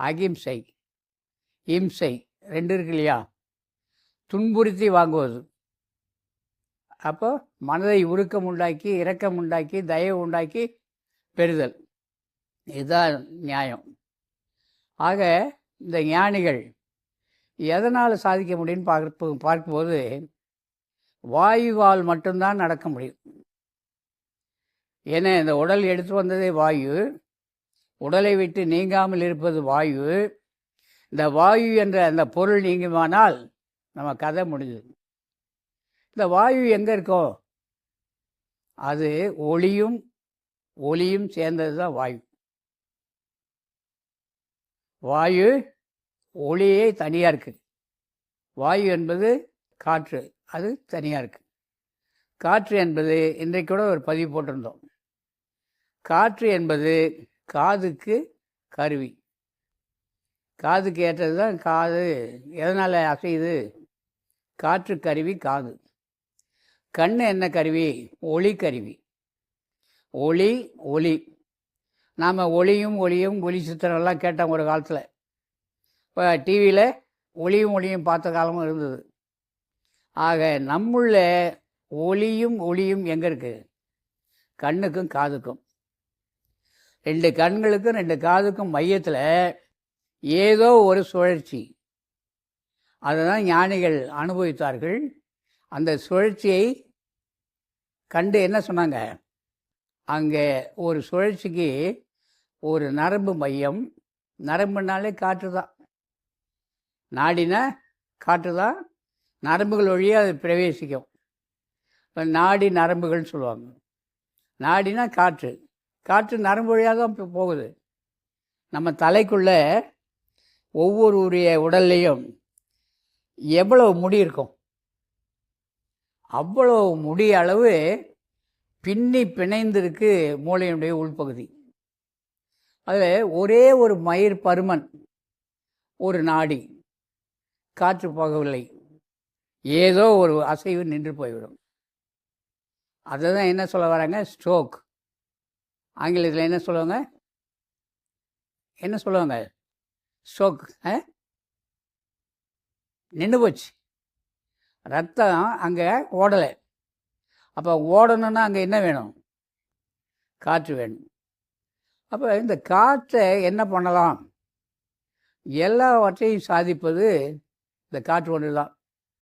அகிம்சை, இம்சை 2 இருக்கு இல்லையா? துன்புறுத்தி வாங்குவது. அப்போ மனதை உருக்கம் உண்டாக்கி, இரக்கம் உண்டாக்கி, தயவு உண்டாக்கி பெறுதல். இதுதான் நியாயம். ஆக இந்த ஞானிகள் எதனால் சாதிக்க முடியும்னு பார்க்கும்போது வாயுவால் மட்டும்தான் நடக்க முடியும். ஏன்னா இந்த உடல் எடுத்து வந்ததே வாயு, உடலை விட்டு நீங்காமல் இருப்பது வாயு. இந்த வாயு என்ற அந்த பொருள் நீங்குமானால் நம்ம கதை முடிஞ்சது. இந்த வாயு எங்கே இருக்கோ அது ஒளியும் சேர்ந்தது தான் வாயு. வாயு ஒளியே தனியாக இருக்குது. வாயு என்பது காற்று, அது தனியாக இருக்குது. காற்று என்பது இன்றைக்கு கூட ஒரு பதிவு போட்டிருந்தோம். காற்று என்பது காதுக்கு கருவி. காதுக்கு ஏற்றது தான் காது. எதனால் அசையுது? காற்று கருவி காது. கண் என்ன கருவி? ஒளி கருவி. ஒளி. நாம் ஒளியும் ஒளி சித்திரம்லாம் கேட்டோம் ஒரு காலத்தில். இப்போ டிவியில் ஒளியும் பார்த்த காலமும் இருந்தது. ஆக நம்முள்ள ஒளியும் எங்கே இருக்குது? கண்ணுக்கும் காதுக்கும். 2 கண்களுக்கும் 2 காதுக்கும் மையத்தில் ஏதோ ஒரு சுழற்சி. அதை தான் ஞானிகள் அனுபவித்தார்கள். அந்த சுழற்சியை கண்டு என்ன சொன்னாங்க? அங்கே ஒரு சுழற்சிக்கு ஒரு நரம்பு மையம். நரம்புனாலே காற்று தான். நாடினா காற்று தான். நரம்புகள் வழியாக அது பிரவேசிக்கும். இப்போ நாடி நரம்புகள்னு சொல்லுவாங்க. நாடினா காற்று. காற்று நரம்பு வழியாக தான் போகுது. நம்ம தலைக்குள்ளே ஒவ்வொருடைய உடல்லையும் எவ்வளவு முடி இருக்கும், அவ்வளோ முடி அளவு பின்னி பிணைந்திருக்கு மூளையினுடைய உள்பகுதி. அதில் ஒரே ஒரு மயிர் பருமன், ஒரு நாடி. காற்று போகவில்லை, ஏதோ ஒரு அசைவு நின்று போய்விடும். அதை தான் என்ன சொல்ல வராங்க? ஸ்ட்ரோக். ஆங்கிலத்தில் என்ன சொல்லுவாங்க? ஸ்ட்ரோக். நின்று போச்சு, ரத்தம் அங்கே ஓடலை. அப்போ ஓடணுன்னா அங்கே என்ன வேணும்? காற்று வேணும். அப்போ இந்த காற்றை என்ன பண்ணலாம்? எல்லாவற்றையும் சாதிப்பது இந்த காற்று ஒன்று தான்.